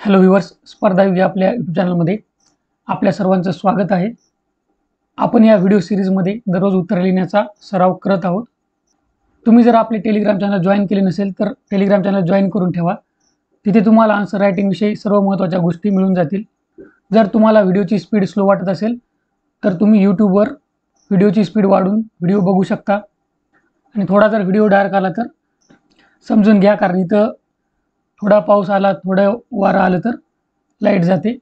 Hello viewers, स्पर्धा युग आपल्या यूट्यूब चॅनलमध्ये आपल्या सर्वांचं स्वागत आहे. आपण या व्हिडिओ सिरीजमध्ये दररोज उत्तर लिहिण्याचा सराव करत आहोत. तुम्ही जर आपले टेलिग्राम चॅनल जॉईन केले नसेल तर टेलिग्राम चॅनल जॉईन करून ठेवा. तिथे तुम्हाला आन्सर रायटिंगविषयी सर्व महत्त्वाच्या गोष्टी मिळून जातील. जर तुम्हाला व्हिडिओची स्पीड स्लो वाटत असेल तर तुम्ही यूट्यूबवर व्हिडिओची स्पीड वाढवून व्हिडिओ बघू शकता. आणि थोडा जर व्हिडिओ डार्क आला तर समजून घ्या, कारण इथं थोडा पाऊस आला, थोडं वारा आलं तर लाईट जाते,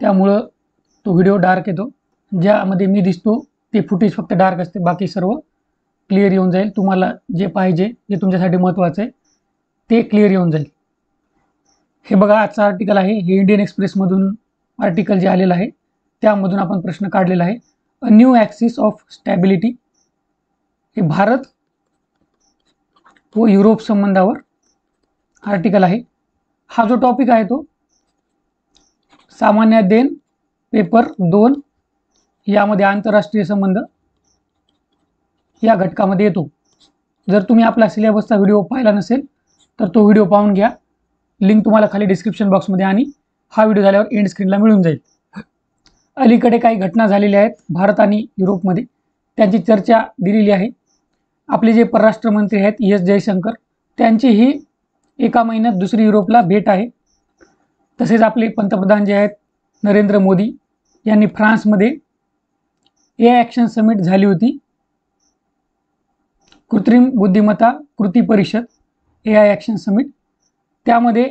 त्यामुळं तो व्हिडिओ डार्क येतो. ज्यामध्ये मी दिसतो ते फुटेज फक्त डार्क असते, बाकी सर्व क्लिअर येऊन जाईल. तुम्हाला जे पाहिजे, जे तुमच्यासाठी महत्त्वाचं आहे ते क्लिअर येऊन जाईल. हे बघा, आजचं आर्टिकल आहे, हे इंडियन एक्सप्रेसमधून आर्टिकल जे आलेलं आहे त्यामधून आपण प्रश्न काढलेला आहे. A new axis of stability. हे भारत व युरोप संबंधावर आर्टिकल आहे. हा जो टॉपिक आहे तो सामान्य अध्ययन पेपर 2 यामध्ये आंतरराष्ट्रीय संबंध या घटकामध्ये येतो. जर तुम्ही आपला सिलेबसचा व्हिडिओ पाहिला नसेल तर तो व्हिडिओ पाहून घ्या. लिंक तुम्हाला खाली डिस्क्रिप्शन बॉक्समध्ये आणि हा व्हिडिओ झाल्यावर एंड स्क्रीनला मिळून जाईल. अलीकडे काही घटना झालेल्या आहेत भारत आणि युरोपमध्ये, त्यांची चर्चा दिलेली आहे. आपले जे परराष्ट्र मंत्री आहेत एस जयशंकर, त्यांची ही एका महिन्यात दुसरी युरोपला भेट आहे. तसेच आपले पंतप्रधान जे आहेत नरेंद्र मोदी यांनी फ्रान्समध्ये ए ॲक्शन समिट झाली होती, कृत्रिम बुद्धिमत्ता कृती परिषद AI ॲक्शन समिट. त्यामध्ये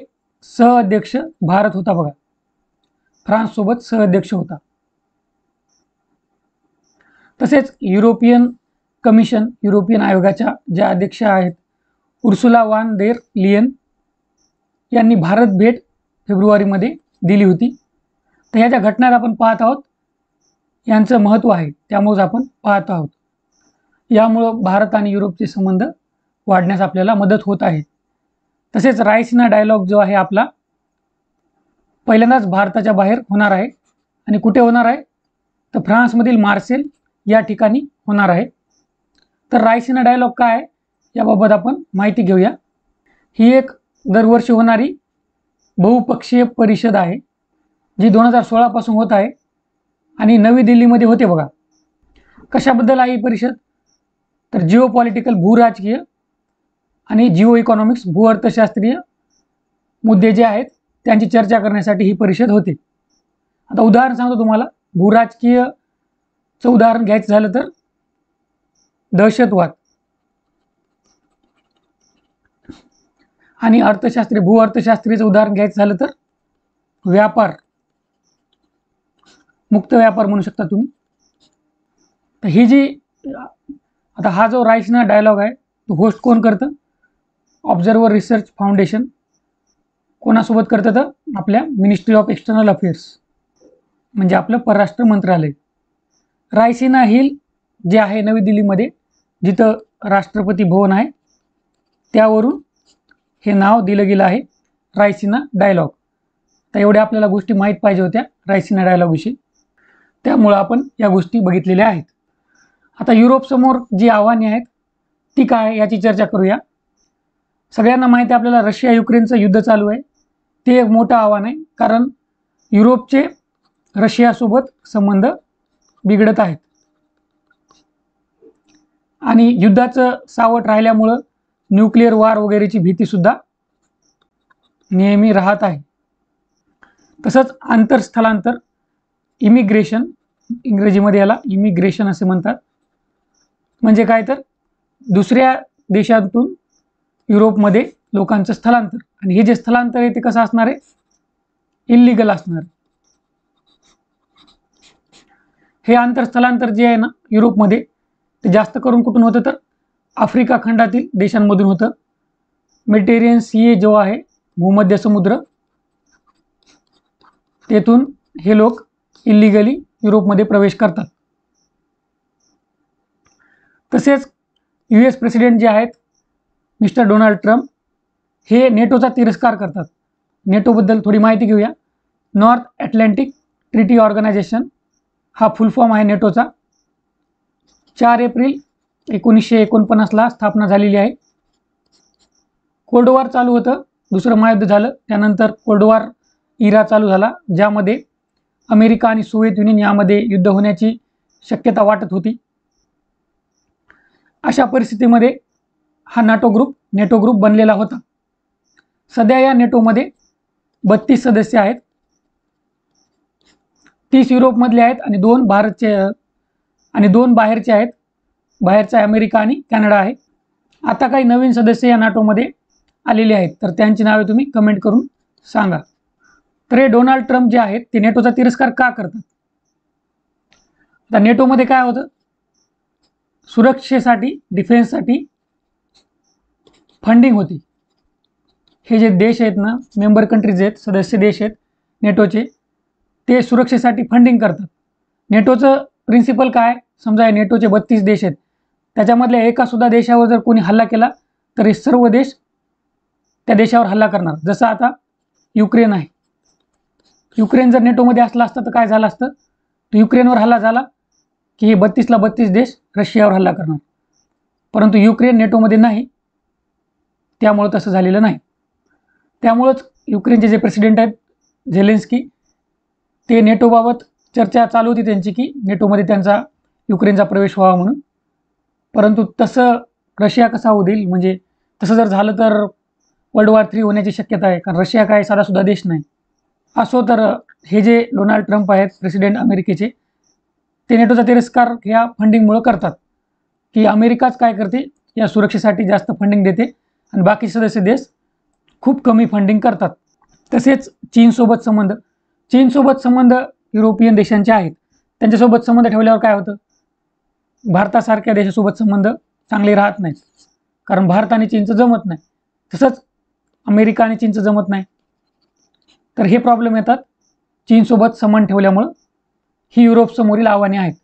सहअध्यक्ष भारत होता बघा, फ्रान्ससोबत सहअध्यक्ष होता. तसेच युरोपियन कमिशन, युरोपियन आयोगाच्या ज्या अध्यक्ष आहेत उर्सुला वान देर लियन यांनी भारत भेट फेब्रुवारीमध्ये दिली होती. तर ह्या ज्या घटना आपण पाहत आहोत यांचं महत्त्व आहे, त्यामुळेच आपण पाहत आहोत. यामुळं भारत आणि युरोपचे संबंध वाढण्यास आपल्याला मदत होत आहे. तसेच रायसिना डायलॉग जो आहे आपला पहिल्यांदाच भारताच्या बाहेर होणार आहे. आणि कुठे होणार आहे तर फ्रान्समधील मार्सेल या ठिकाणी होणार आहे. तर रायसिना डायलॉग काय आहे याबाबत आपण माहिती घेऊया. ही एक दरवर्षी होणारी बहुपक्षीय परिषद आहे जी 2016 पासून होत आहे आणि नवी दिल्लीमध्ये होते बघा. कशाबद्दल आहे ही परिषद तर जिओ पॉलिटिकल, भूराजकीय आणि जिओ इकॉनॉमिक्स, भू अर्थशास्त्रीय मुद्दे जे आहेत त्यांची चर्चा करण्यासाठी ही परिषद होते. आता उदाहरण सांगतो तुम्हाला. भूराजकीयचं उदाहरण घ्यायचं झालं तर दहशतवाद, आणि अर्थशास्त्री, भू अर्थशास्त्रीचं उदाहरण घ्यायचं झालं तर व्यापार, मुक्त व्यापार म्हणू शकता तुम्ही. तर ही जी आता हा जो रायसिना डायलॉग आहे तो होस्ट कोण करतं? Observer research foundation. कोणासोबत करतं तर आपल्या मिनिस्ट्री ऑफ एक्सटर्नल अफेअर्स, म्हणजे आपलं परराष्ट्र मंत्रालय. रायसिना हिल जे आहे नवी दिल्लीमध्ये, जिथं राष्ट्रपती भवन आहे, त्यावरून हे नाव दिलं गेलं आहे रायसिना डायलॉग. तर एवढ्या आपल्याला गोष्टी माहीत पाहिजे होत्या रायसिना डायलॉगविषयी, त्यामुळं आपण या गोष्टी बघितलेल्या आहेत. आता युरोपसमोर जी आव्हाने आहेत ती काय याची चर्चा करूया. सगळ्यांना माहिती आहे आपल्याला रशिया युक्रेनचं युद्ध चालू आहे. ते एक मोठं आव्हान आहे, कारण युरोपचे रशियासोबत संबंध बिघडत आहेत आणि युद्धाचं सावट राहिल्यामुळं न्यूक्लिअर वॉर वगैरेची भीतीसुद्धा नेहमी राहत आहे. तसंच आंतरस्थलांतर, इमिग्रेशन, इंग्रजीमध्ये याला इमिग्रेशन असे म्हणतात. म्हणजे काय तर दुसऱ्या देशातून युरोपमध्ये लोकांचं स्थलांतर. आणि हे जे स्थलांतर आहे ते कसं असणार आहे? इल्लीगल असणार. हे आंतरस्थलांतर जे आहे ना युरोपमध्ये, ते जास्त करून कुठून होतं तर आफ्रिका खंडातील देशांमधून होतं. मेडिटेरियन सी जो आहे, भूमध्य समुद्र, तेथून हे लोक इल्लीगली युरोपमध्ये प्रवेश करतात. तसेच US प्रेसिडेंट जे आहेत मिस्टर डोनाल्ड ट्रम्प, हे नेटोचा तिरस्कार करतात. नेटोबद्दल थोडी माहिती घेऊया. नॉर्थ अटलांटिक ट्रिटी ऑर्गनायझेशन हा फुल फॉर्म आहे नेटोचा. 4 एप्रिल 1949ला स्थापना झालेली आहे. कोल्ड वॉर चालू होतं, दुसरं महायुद्ध झालं, त्यानंतर कोल्ड वॉर इरा चालू झाला, ज्यामध्ये अमेरिका आणि सोव्हिएत युनियन यामध्ये युद्ध होण्याची शक्यता वाटत होती. अशा परिस्थितीमध्ये हा नेटो ग्रुप बनलेला होता. सध्या या नेटोमध्ये 32 सदस्य आहेत. 30 युरोपमधले आहेत आणि 2 भारतचे आणि 2 बाहेरचे आहेत. बाहेरचा अमेरिका आणि कॅनडा आहे. आता काही नवीन सदस्य या नाटोमध्ये आलेले आहेत, तर त्यांची नावे तुम्ही कमेंट करून सांगा. तर हे डोनाल्ड ट्रम्प जे आहेत ते नेटोचा तिरस्कार का करतात? आता नेटोमध्ये काय होतं, सुरक्षेसाठी, डिफेन्ससाठी फंडिंग होती. हे जे देश आहेत ना, मेंबर कंट्रीज आहेत, सदस्य देश आहेत नेटोचे, ते सुरक्षेसाठी फंडिंग करतात. नेटोचं प्रिन्सिपल काय, समजा हे नेटोचे 32 देश आहेत, त्याच्यामधल्या एकासुद्धा देशावर जर कोणी हल्ला केला तर हे सर्व देश त्या देशावर हल्ला करणार. जसं आता युक्रेन आहे. युक्रेन जर नेटोमध्ये असला असतं तर काय झालं असतं, तर युक्रेनवर हल्ला झाला की हे 32ला 32 देश रशियावर हल्ला करणार. परंतु युक्रेन नेटोमध्ये नाही, त्यामुळं तसं झालेलं नाही. त्यामुळंच युक्रेनचे जे प्रेसिडेंट आहेत झेलेन्स्की, ते नेटोबाबत चर्चा चालू होती त्यांची की नेटोमध्ये त्यांचा युक्रेनचा प्रवेश व्हावा म्हणून. परंतु तसं रशिया कसा होऊ देईल, म्हणजे तसं जर झालं तर वर्ल्ड वॉर 3 होण्याची शक्यता आहे, कारण रशिया काय साधासुद्धा देश नाही. असो, तर हे जे डोनाल्ड ट्रम्प आहेत प्रेसिडेंट अमेरिकेचे, ते नेटोचा तिरस्कार ह्या फंडिंगमुळं करतात की अमेरिकाच काय करते, या सुरक्षेसाठी जास्त फंडिंग देते आणि बाकी सदस्य देश खूप कमी फंडिंग करतात. तसेच चीनसोबत संबंध युरोपियन देशांचे आहेत. त्यांच्यासोबत संबंध ठेवल्यावर काय होतं, भारतासारख्या देशासोबत संबंध चांगले राहत नाहीत, कारण भारत आणि चीनचं जमत नाही. तसंच अमेरिका आणि चीनचं जमत नाही, तर हे प्रॉब्लेम येतात चीनसोबत संबंध ठेवल्यामुळं. ही युरोपसमोरील आव्हाने आहेत.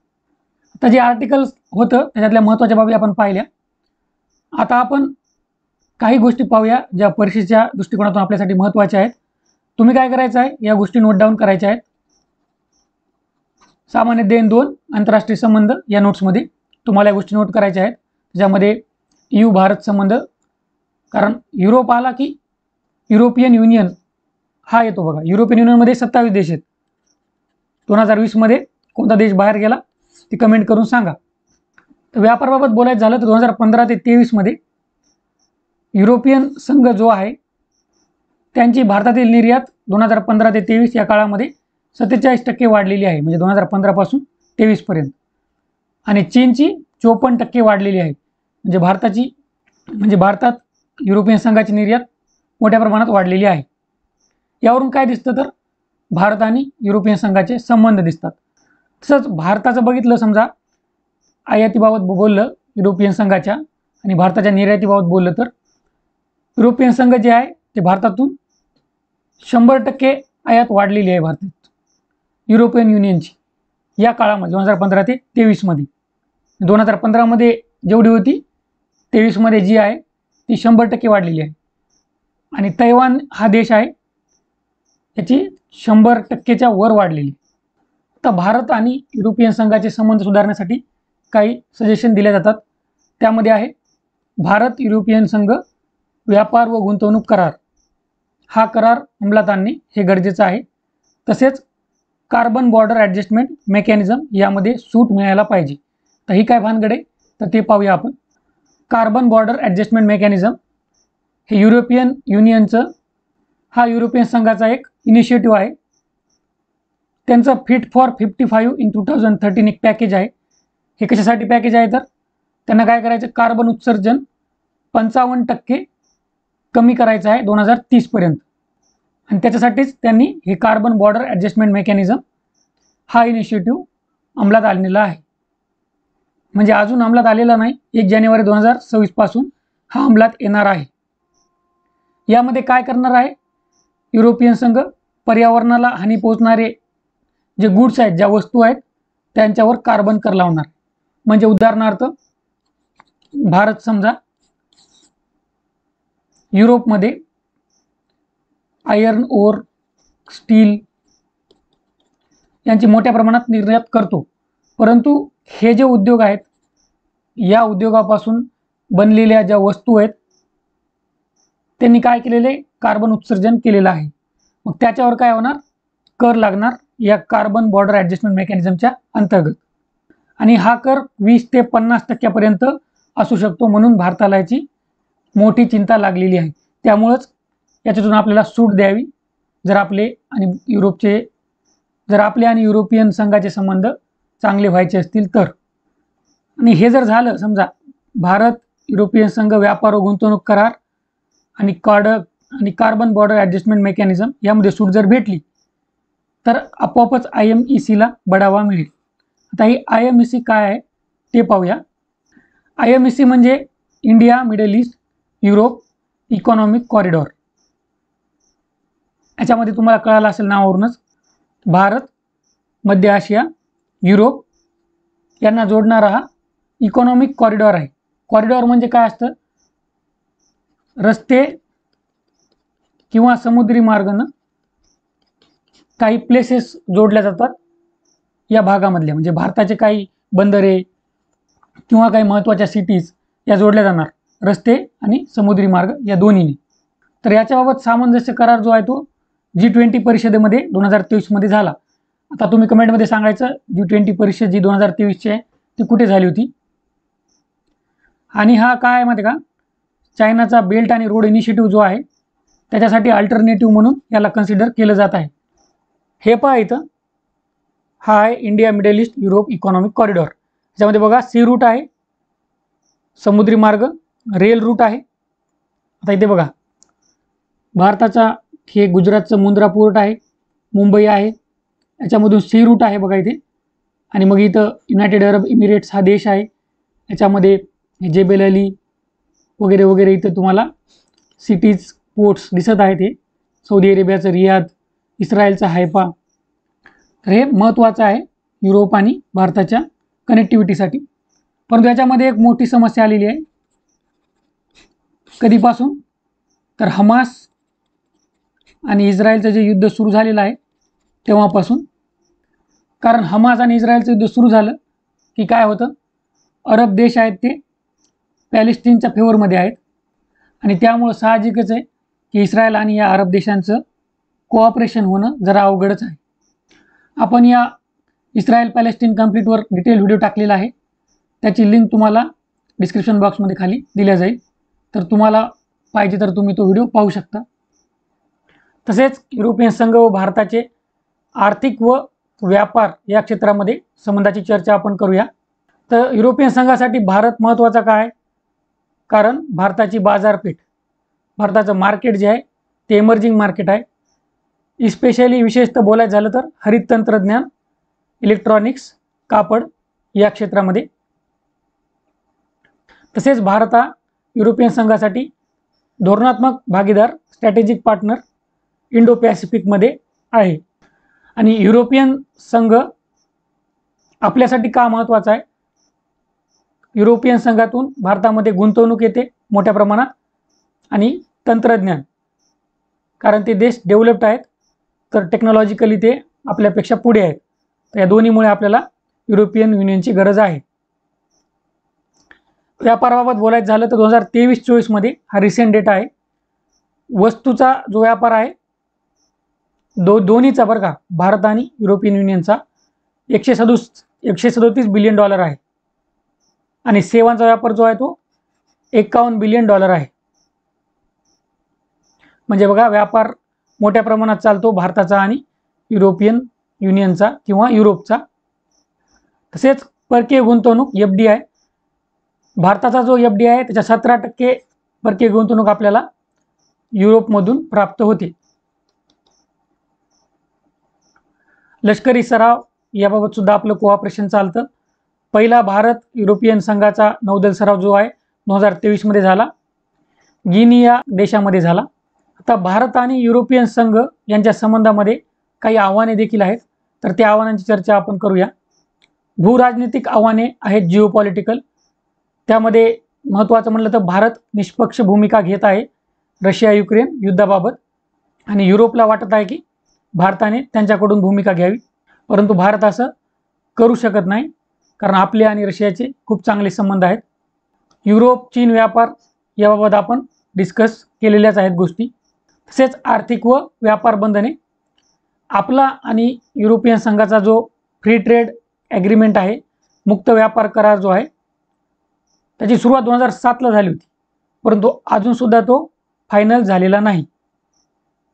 आता जे आर्टिकल्स होतं त्याच्यातल्या महत्त्वाच्या बाबी आपण पाहिल्या. आता आपण काही गोष्टी पाहूया ज्या परीक्षेच्या दृष्टिकोनातून आपल्यासाठी महत्त्वाच्या आहेत. तुम्ही काय करायचं आहे, या गोष्टी नोट डाऊन करायच्या आहेत. सामान्य देण 2, आंतरराष्ट्रीय संबंध या नोट्समध्ये तुम्हाला या गोष्टी नोट करायच्या आहेत. त्याच्यामध्ये EU भारत संबंध, कारण युरोप आला की युरोपियन युनियन हा येतो बघा. युरोपियन युनियनमध्ये 27 देश आहेत. 2020 मध्ये कोणता देश बाहेर गेला ते कमेंट करून सांगा. तर व्यापाराबाबत बोलायचं झालं तर 2015 ते 23 मध्ये युरोपियन संघ जो आहे त्यांची भारतातील निर्यात 2015 ते 23 या काळामध्ये 47% वाढलेली आहे, म्हणजे 2015 पासून 23 पर्यंत. आणि चीनची 54% वाढलेली आहे, म्हणजे भारतात युरोपियन संघाची निर्यात मोठ्या प्रमाणात वाढलेली आहे. यावरून काय दिसतं, तर भारत आणि युरोपियन संघाचे संबंध दिसतात. तसंच भारताचं बघितलं, समजा आयातीबाबत बोललं युरोपियन संघाच्या आणि भारताच्या निर्यातीबाबत बोललं, तर युरोपियन संघ जे आहे ते भारतातून 100% आयात वाढलेली आहे भारतात युरोपियन युनियनची या काळामध्ये 2015 ते 23 मध्ये. 2015 मध्ये जेवढी होती 23 मध्ये जी आहे ती 100% वाढलेली आहे. आणि तैवान हा देश आहे याची 100%च्या वर वाढलेली. तर भारत आणि युरोपियन संघाचे संबंध सुधारण्यासाठी काही सजेशन दिले जातात. त्यामध्ये आहे भारत युरोपियन संघ व्यापार व गुंतवणूक करार, हा करार अंमलात आणणे हे गरजेचं आहे. तसेच कार्बन बॉर्डर ॲडजस्टमेंट मेकॅनिझम यामध्ये सूट मिळायला पाहिजे. तर ही काय भानगड आहे, तर ते पाहूया आपण. कार्बन बॉर्डर ॲडजस्टमेंट मेकॅनिझम हे युरोपियन युनियनचं, हा युरोपियन संघाचा एक इनिशिएटिव्ह आहे. त्यांचं फिट फॉर 55 इन 2013 एक पॅकेज आहे. हे कशासाठी पॅकेज आहे, तर त्यांना काय करायचं, कार्बन उत्सर्जन 55% कमी करायचं आहे 2030 पर्यंत. आणि त्याच्यासाठीच त्यांनी हे कार्बन बॉर्डर ॲडजस्टमेंट मेकॅनिझम हा इनिशिएटिव्ह अंमलात आणलेला आहे. म्हणजे अजून अंमलात आलेला नाही, 1 जानेवारी 2026 पासून हा अंमलात येणार आहे. यामध्ये काय करणार आहे युरोपियन संघ, पर्यावरणाला हानी पोहोचणारे जे गुड्स आहेत, ज्या वस्तू आहेत त्यांच्यावर कार्बन कर लावणार. म्हणजे उदाहरणार्थ भारत समजा युरोपमध्ये आयर्न ओर, स्टील यांची मोठ्या प्रमाणात निर्यात करतो. परंतु हे जे उद्योग आहेत या उद्योगापासून बनलेल्या ज्या वस्तू आहेत त्यांनी काय केलेले, कार्बन उत्सर्जन केलेलं आहे. मग त्याच्यावर काय होणार, कर लागणार या कार्बन बॉर्डर ॲडजस्टमेंट मेकॅनिझमच्या अंतर्गत. आणि हा कर 20 ते 50% असू शकतो, म्हणून भारताला याची मोठी चिंता लागलेली आहे. त्यामुळंच याच्यातून आपल्याला सूट द्यावी जर आपले आणि युरोपियन संघाचे संबंध चांगले व्हायचे असतील तर. आणि हे जर झालं, समजा भारत युरोपियन संघ व्यापार व गुंतवणूक करार आणि कार्बन बॉर्डर ॲडजस्टमेंट मेकॅनिझम यामध्ये सूट जर भेटली तर आपोआपच IMECला बढावा मिळेल. आता ही IMEC काय आहे ते पाहूया. IMEC म्हणजे India middle east Europe economic corridor. याच्यामध्ये तुम्हाला कळालं असेल नावावरूनच, भारत, मध्य आशिया, युरोप यांना जोडणारा हा इकॉनॉमिक कॉरिडॉर आहे. कॉरिडॉर म्हणजे काय असतं, रस्ते किंवा समुद्री मार्गाने काही प्लेसेस जोडल्या जातात या भागामधल्या, म्हणजे भारताचे काही बंदरे किंवा काही महत्त्वाच्या सिटीज या जोडल्या जाणार रस्ते आणि समुद्री मार्ग या दोन्हीने. तर याच्याबाबत सामंजस्य करार जो आहे तो G20 परिषदेमध्ये 2023 मध्ये झाला. आता तुम्ही कमेंटमध्ये सांगायचं G20 परिषद जी 2023ची आहे ती कुठे झाली होती. आणि हा काय आहे माहिती का, चायनाचा बेल्ट आणि रोड इनिशिएटिव्ह जो आहे त्याच्यासाठी अल्टरनेटिव्ह म्हणून याला कन्सिडर केलं जात आहे. हे पहा इथं, हा आहे India middle east Europe economic corridor. त्याच्यामध्ये बघा सी रूट आहे, समुद्री मार्ग, रेल रूट आहे. आता इथे बघा भारताचा हे गुजरातचं मुंद्रा पोर्ट आहे, मुंबई आहे, याच्यामधून सी रूट आहे बघा इथे. आणि मग इथं युनायटेड अरब इमिरेट्स हा देश आहे, याच्यामध्ये जेबेल अली वगैरे वगैरे इथं तुम्हाला सिटीज पोर्ट्स दिसत आहेत. हे सौदी अरेबियाचं रियाद, इस्रायलचा हैफा. तर हे महत्त्वाचं आहे युरोप आणि भारताच्या कनेक्टिव्हिटीसाठी. परंतु याच्यामध्ये एक मोठी समस्या आलेली आहे. कधीपासून, तर हमास आणि इस्रायलचं जे युद्ध सुरू झालेलं आहे तेव्हापासून. कारण हमास आणि इस्रायलचं युद्ध सुरू झालं की काय होतं, अरब देश आहेत ते पॅलेस्टीनच्या फेवरमध्ये आहेत आणि त्यामुळं साहजिकच आहे की इस्रायल आणि या अरब देशांचं कोऑपरेशन होणं जरा अवघडच आहे. आपण या इस्रायल पॅलेस्टीन कॉन्फ्लिक्टवर डिटेल व्हिडिओ टाकलेला आहे, त्याची लिंक तुम्हाला डिस्क्रिप्शन बॉक्समध्ये खाली दिल्या जाईल. तर तुम्हाला पाहिजे तर तुम्ही तो व्हिडिओ पाहू शकता. तसेच युरोपियन संघ व भारताचे आर्थिक व व्यापार या क्षेत्रामध्ये संबंधाची चर्चा आपण करूया. तर युरोपियन संघासाठी भारत महत्त्वाचा का आहे, कारण भारताची बाजारपेठ, भारताचं मार्केट जे आहे ते एमर्जिंग मार्केट आहे. इस्पेशली विशेषतः बोलायचं झालं तर हरित तंत्रज्ञान, इलेक्ट्रॉनिक्स, कापड या क्षेत्रामध्ये. तसेच भारत हा युरोपियन संघासाठी धोरणात्मक भागीदार, स्ट्रॅटेजिक पार्टनर इंडो पॅसिफिकमध्ये आहे. आणि युरोपियन संघ आपल्यासाठी का महत्त्वाचा आहे, युरोपियन संघातून भारतामध्ये गुंतवणूक येते मोठ्या प्रमाणात आणि तंत्रज्ञान, कारण ते देश डेव्हलप्ड आहेत, तर टेक्नॉलॉजिकली ते आपल्यापेक्षा पुढे आहेत. तर या दोन्हीमुळे आपल्याला युरोपियन युनियनची गरज आहे. व्यापाराबाबत बोलायचं झालं तर 2023-24 मध्ये हा रिसेंट डेटा आहे. वस्तूचा जो व्यापार आहे दोन्हीचा बरं का, भारत आणि युरोपियन युनियनचा $137 बिलियन आहे. आणि सेवांचा व्यापार जो आहे तो $51 बिलियन आहे. म्हणजे बघा व्यापार मोठ्या प्रमाणात चालतो भारताचा आणि युरोपियन युनियनचा किंवा युरोपचा. तसेच परकीय गुंतवणूक FDI, भारताचा जो FDI आहे त्याच्या 17% परकीय गुंतवणूक आपल्याला युरोपमधून प्राप्त होते. लष्करी सराव याबाबत सुद्धा आपलं कोऑपरेशन चालतं. पहिला भारत युरोपियन संघाचा नौदल सराव जो आहे 2023 मध्ये झाला, गिनी या देशामध्ये झाला. आता भारत आणि युरोपियन संघ यांच्या संबंधामध्ये काही आव्हाने देखील आहेत, तर त्या आव्हानांची चर्चा आपण करूया. भूराजनैतिक आव्हाने आहेत जिओपॉलिटिकल. त्यामध्ये महत्त्वाचं म्हटलं तर भारत निष्पक्ष भूमिका घेत आहे रशिया युक्रेन युद्धाबाबत आणि युरोपला वाटत आहे की भारताने त्यांच्याकडून भूमिका घ्यावी, परंतु भारत असं करू शकत नाही कारण आपले आणि रशियाचे खूप चांगले संबंध आहेत. युरोप चीन व्यापार याबाबत आपण डिस्कस केलेल्याच आहेत गोष्टी. तसेच आर्थिक व व्यापार बंधने, आपला आणि युरोपियन संघाचा जो फ्री ट्रेड ॲग्रीमेंट आहे, मुक्त व्यापार करार जो आहे, त्याची सुरुवात 2007ला झाली होती, परंतु अजूनसुद्धा तो फायनल झालेला नाही.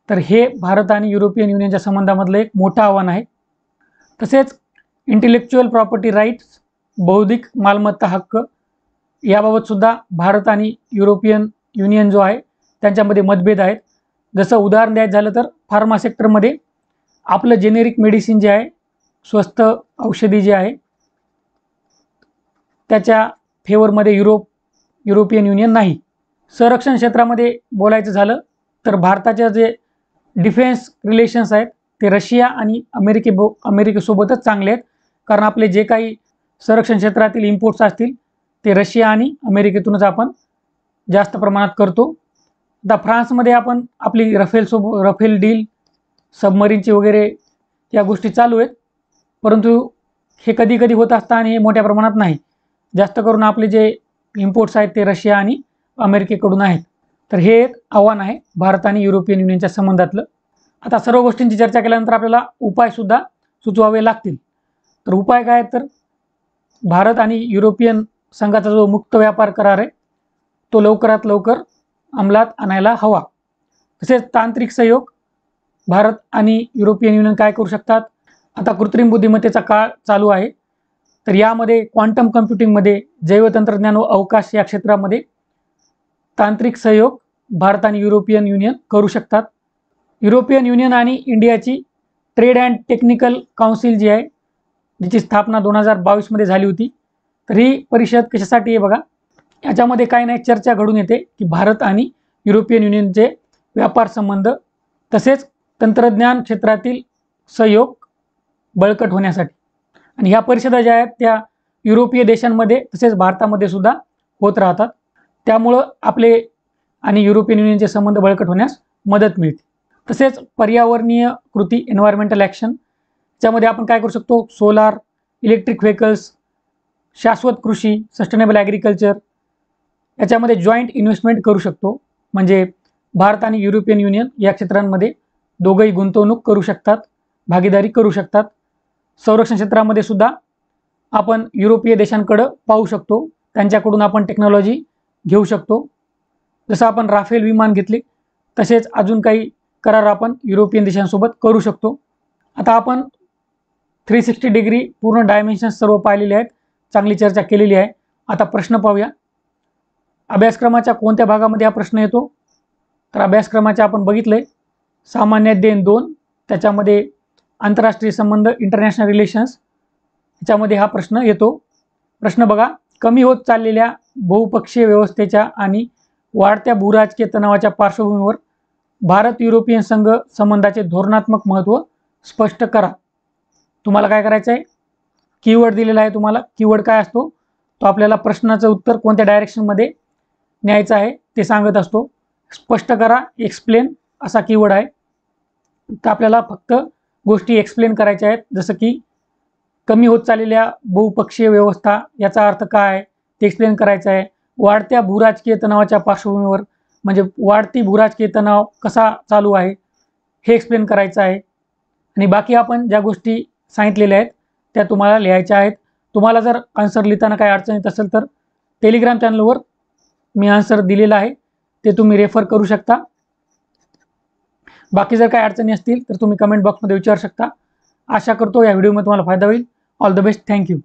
तर हे भारत आणि युरोपियन युनियनच्या संबंधामधलं एक मोठं आव्हान आहे. तसेच इंटेलेक्च्युअल प्रॉपर्टी राईट्स, बौद्धिक मालमत्ता हक्क, याबाबत सुद्धा भारत आणि युरोपियन युनियन जो आहे त्यांच्यामध्ये मतभेद आहेत. जसं उदाहरण द्यायचं झालं तर फार्मा सेक्टरमध्ये आपलं जेनेरिक मेडिसिन जे आहे, स्वस्त औषधी जे आहे, त्याच्या फेवरमध्ये युरोपियन युनियन नाही. संरक्षण क्षेत्रामध्ये बोलायचं झालं तर भारताच्या जे डिफेन्स रिलेशन्स आहेत ते रशिया आणि अमेरिकेसोबतच चांगले आहेत, कारण आपले जे काही संरक्षण क्षेत्रातील इम्पोर्ट्स असतील ते रशिया आणि अमेरिकेतूनच आपण जास्त प्रमाणात करतो. आता फ्रान्समध्ये आपण आपली रफेल डील, सबमरीनची वगैरे या गोष्टी चालू आहेत, परंतु हे कधी कधी होत असतं आणि हे मोठ्या प्रमाणात नाही. जास्त करून आपले जे इम्पोर्ट्स आहेत ते रशिया आणि अमेरिकेकडून आहेत. तर हे एक आव्हान आहे भारत आणि युरोपियन युनियनच्या संबंधातलं. आता सर्व गोष्टींची चर्चा केल्यानंतर आपल्याला उपायसुद्धा सुचवावे लागतील. तर उपाय काय आहेत, तर भारत आणि युरोपियन संघाचा जो मुक्त व्यापार करार आहे तो लवकरात लवकर अंमलात आणायला हवा. तसेच तांत्रिक सहयोग, भारत आणि युरोपियन युनियन काय करू शकतात, आता कृत्रिम बुद्धिमत्तेचा काळ चालू आहे, तर यामध्ये क्वांटम कम्प्युटिंगमध्ये, जैवतंत्रज्ञान व अवकाश या क्षेत्रामध्ये तांत्रिक सहयोग भारत आणि युरोपियन युनियन करू शकतात. युरोपियन युनियन आणि इंडियाची ट्रेड अँड टेक्निकल काउन्सिल जी आहे, जिची स्थापना 2022मध्ये झाली होती. तर ही परिषद कशासाठी आहे बघा, याच्यामध्ये काही नाही चर्चा घडून येते की भारत आणि युरोपियन युनियनचे व्यापार संबंध तसेच तंत्रज्ञान क्षेत्रातील सहयोग बळकट होण्यासाठी. आणि ह्या परिषदा ज्या आहेत त्या युरोपीय देशांमध्ये तसेच भारतामध्ये सुद्धा होत राहतात. त्यामुळं आपले आणि युरोपियन युनियनचे संबंध बळकट होण्यास मदत मिळते. तसेच पर्यावरणीय कृती, एन्व्हायरमेंटल ॲक्शन, त्यामध्ये आपण काय करू शकतो, सोलार, इलेक्ट्रिक व्हेकल्स, शाश्वत कृषी, सस्टेनेबल ॲग्रिकल्चर, याच्यामध्ये जॉईंट इन्व्हेस्टमेंट करू शकतो. म्हणजे भारत आणि युरोपियन युनियन या क्षेत्रांमध्ये दोघंही गुंतवणूक करू शकतात, भागीदारी करू शकतात. संरक्षण क्षेत्रामध्ये सुद्धा आपण युरोपीय देशांकडं पाहू शकतो, त्यांच्याकडून आपण टेक्नॉलॉजी घेऊ शकतो. जसं आपण राफेल विमान घेतले तसेच अजून काही करार आपण युरोपियन देशांसोबत करू शकतो. आता आपण 360 डिग्री पूर्ण डायमेन्शन्स सर्व पाहिलेले आहेत, चांगली चर्चा केलेली आहे. आता प्रश्न पाहूया. अभ्यासक्रमाच्या कोणत्या भागामध्ये हा प्रश्न येतो, तर अभ्यासक्रमाच्या आपण बघितले सामान्य अध्ययन 2, त्याच्यामध्ये आंतरराष्ट्रीय संबंध, इंटरनॅशनल रिलेशन्स, याच्यामध्ये हा प्रश्न येतो. प्रश्न बघा, कमी होत चाललेल्या बहुपक्षीय व्यवस्थेच्या आणि वाढत्या भूराजकीय तणावाच्या पार्श्वभूमीवर भारत युरोपियन संघ संबंधाचे धोरणात्मक महत्त्व स्पष्ट करा. तुम्हाला काय करायचं आहे, कीवर्ड दिलेला आहे तुम्हाला. कीवर्ड काय असतो, तो आपल्याला प्रश्नाचं उत्तर कोणत्या डायरेक्शनमध्ये न्यायचं आहे ते सांगत असतो. स्पष्ट करा, एक्सप्लेन असा कीवर्ड आहे. तर आपल्याला फक्त गोष्टी एक्सप्लेन करायच्या आहेत. जसं की कमी होत चाललेल्या बहुपक्षीय व्यवस्था, याचा अर्थ काय ते एक्सप्लेन करायचं आहे. वाढत्या भूराजकीय तणावाच्या पार्श्वभूमीवर, म्हणजे वाढती भूराजकीय तणाव कसा चालू आहे हे एक्सप्लेन करायचं आहे. आणि बाकी आपण ज्या गोष्टी सांगितलेल्या आहेत त्या तुम्हाला लिहायच्या आहेत. तुम्हाला जर आन्सर लिहिताना काही अडचण येत असेल तर टेलिग्राम चॅनलवर मी आन्सर दिलेला आहे, ते तुम्ही रेफर करू शकता. बाकी जर काही अडचणी असतील तर तुम्ही कमेंट बॉक्समध्ये विचारू शकता. आशा करतो या व्हिडिओमध्ये तुम्हाला फायदा होईल. All the best. थँक्यू.